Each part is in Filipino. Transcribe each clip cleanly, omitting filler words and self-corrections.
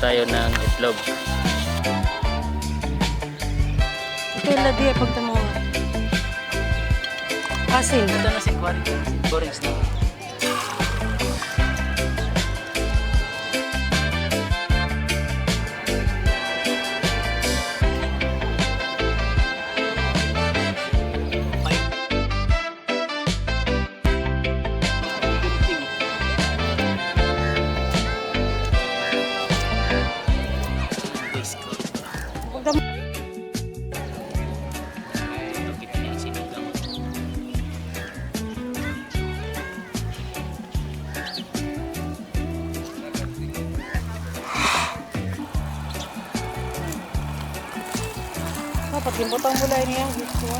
tayo ng itlog. Ito yung ladi pag tamo. Asin. Ito na si Corings na. Dapat limpotang bulay niya. Gusto ko.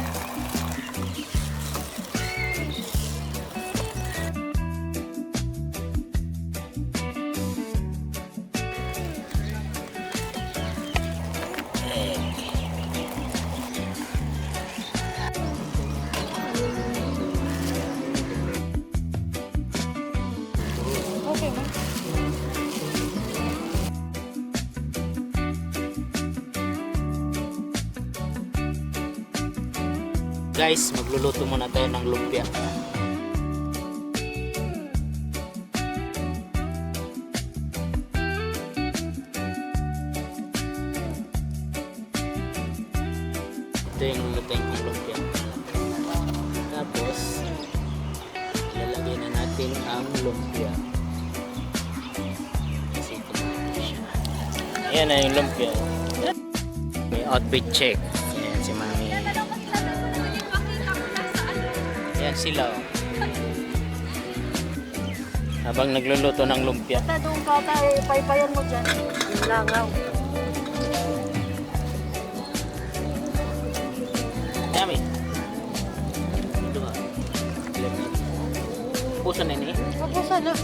Okay, man. Guys, magluluto muna tayo ng lumpia. Ito yung lulutuin kong lumpia. Tapos, ilalagay na natin ang lumpia. Kasi ito na siya. Ayan na yung lumpia. May outfit check. Ayan si Mami. Ayan sila. Oh. Habang nagluluto ng lumpia. Basta doon ka tayo, paypayan mo dyan. Yung langaw. Yummy. Ito nga. Puso na ini. Ako sana.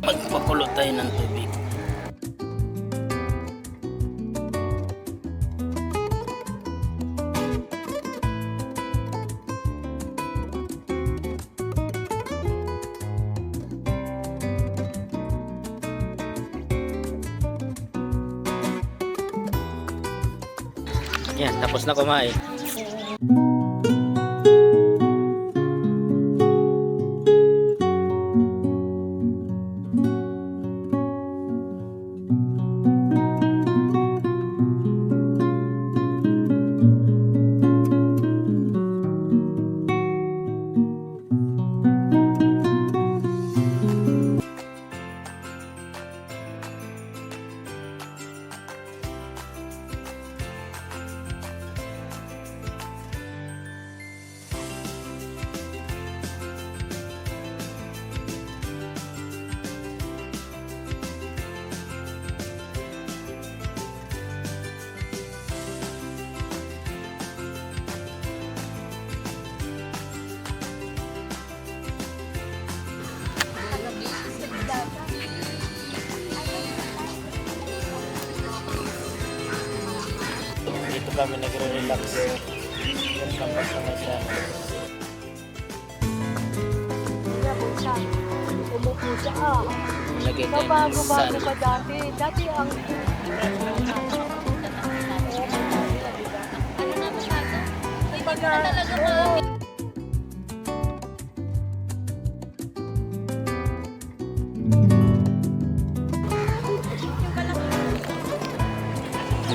Pagpakulo tayo ng tubig. Yan, tapos na kumain. Dito kami nagre-relax. Yung kampas naman siya. Umupo siya ah. Lagay tayo ng Bago-bago sal. ka dati. Dati ang...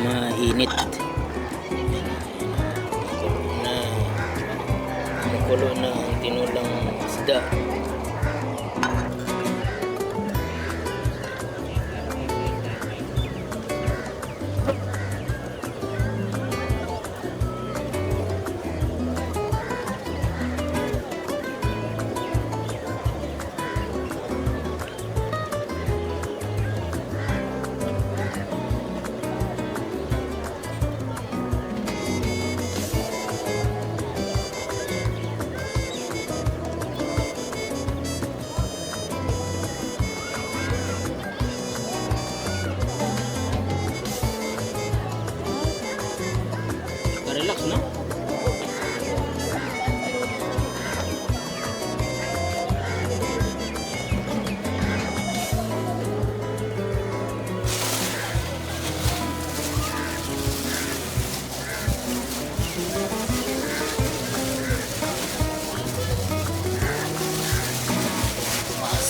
Mainit. Kulo na ang tinulang isda.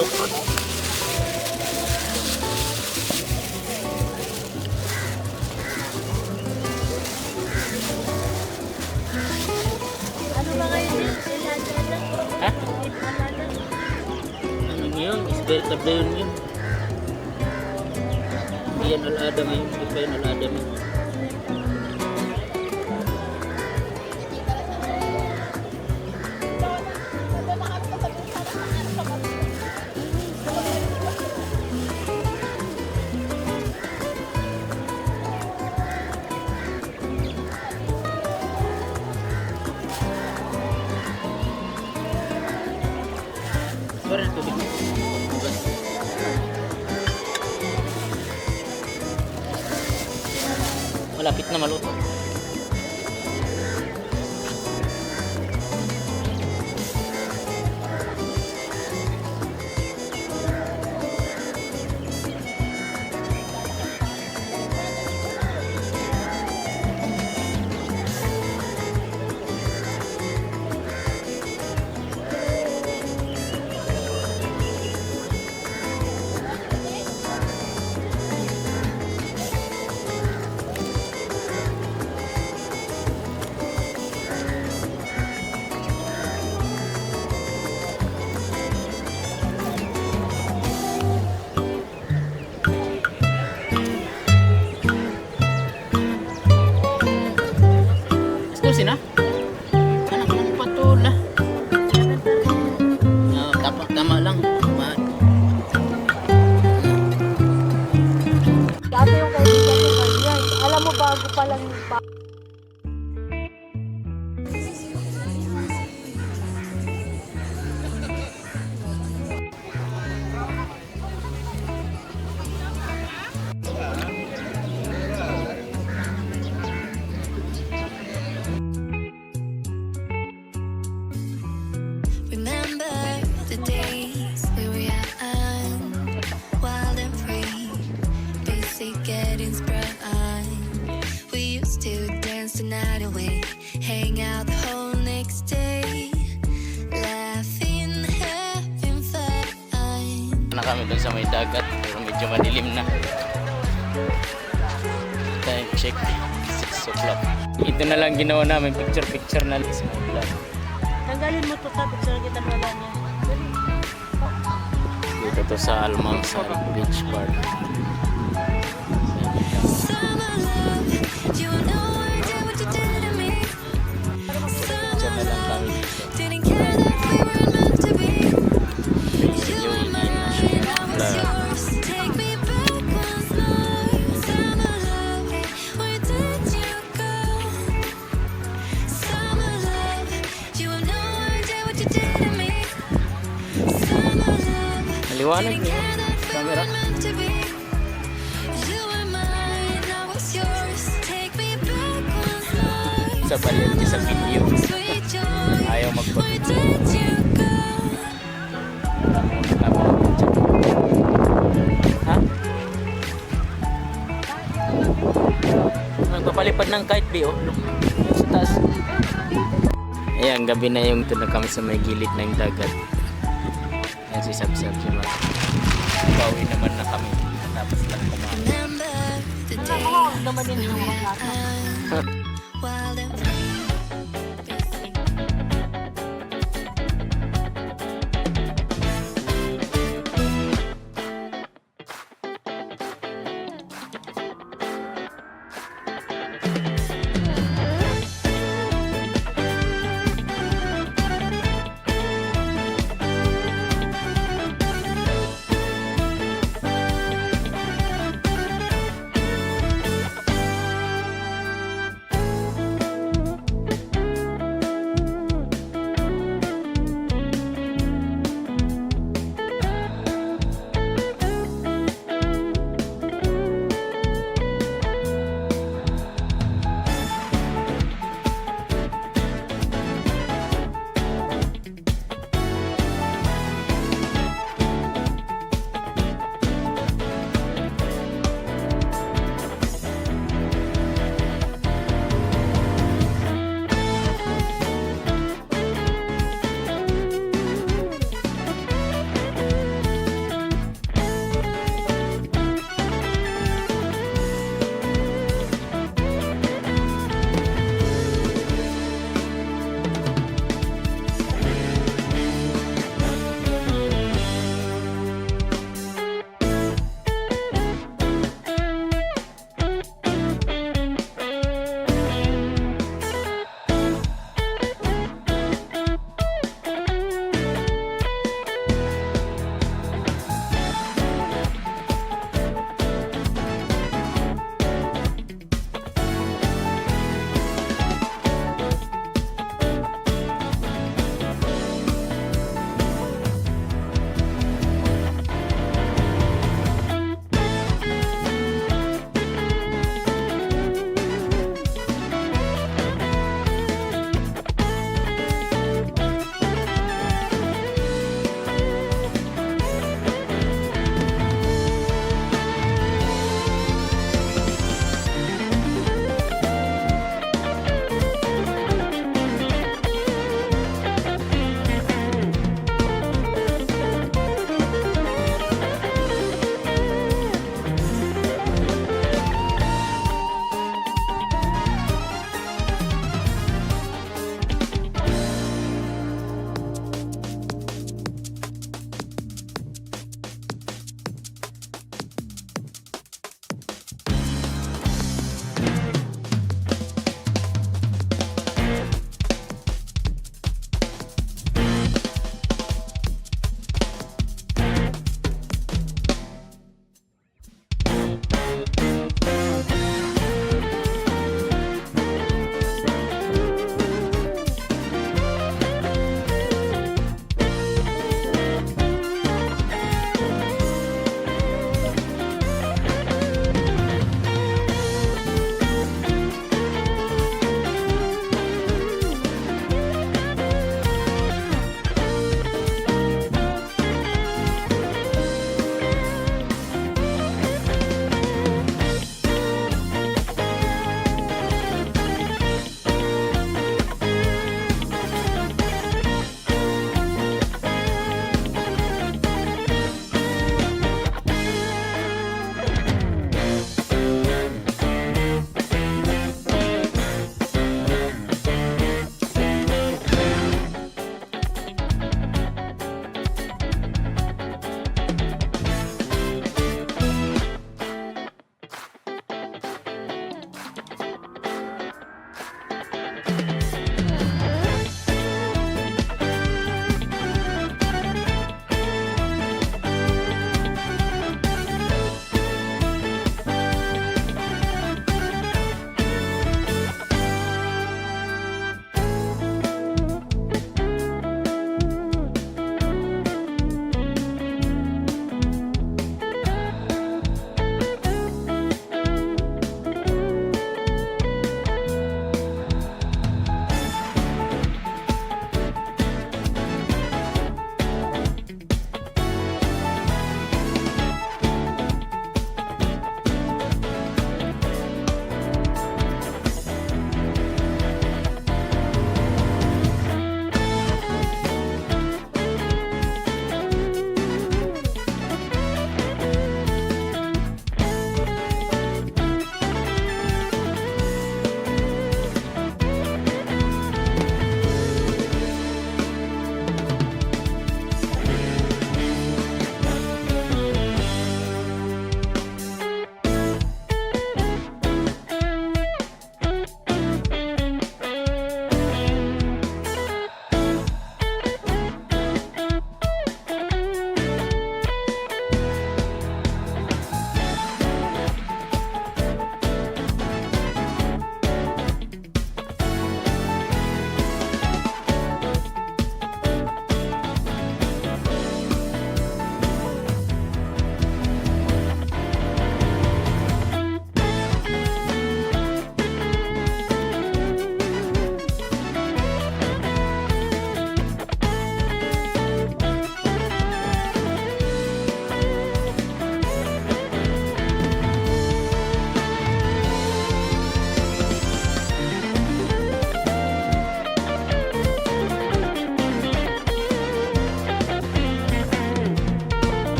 Pasok. Ano ba kayo din? Ilala. Ha? Ilala. Ano yun? Spirit of the yun. Hindi yan al-ada ngayon. Hindi pa yan al-ada ngayon. Suara ng tubig. Bugas. Malapit na maluto. Gusto na? Anak ng patula. Tama lang. Dati yung kaibigan ko ganyan. Alam mo, bago pa lang Remember the days we were young, wild and free, busy getting sprung. We used to dance the night away, hang out the whole next day, laughing, having fun. Na kami dun sa may dagat pero medyo madilim na. Time check 6 o'clock. Ito na lang ginawa namin, picture na lang sa mga vlog. tanggalin mo to sa picture kita wala niya. Dito to sa Almanzar Beach Park. Summer love, you know I did what you did to me. Picture na lang kami dito. Didn't care that we weren't meant to be. You were mine, I was yours. Take me back once more. Summer love, where did you go? Summer love, you know I did what you did to me. Summer love, Maliwanag didn't niyo. care that we Camera. weren't meant to be. You were mine, I was yours. Take me back once more. Sa palit sa video. Sweet joy, Ayaw where magpapicture. did you go? Ha? Nagpapalipad ng kite B, oh. Sa taas. Ayan, gabi na yung ito na kami sa may gilid ng dagat. Ayan si Sab-Sab si Mark. Bawi naman na kami. Tapos lang kumain. Remember the Ako, days naman din we yung were mga plato. young, wild and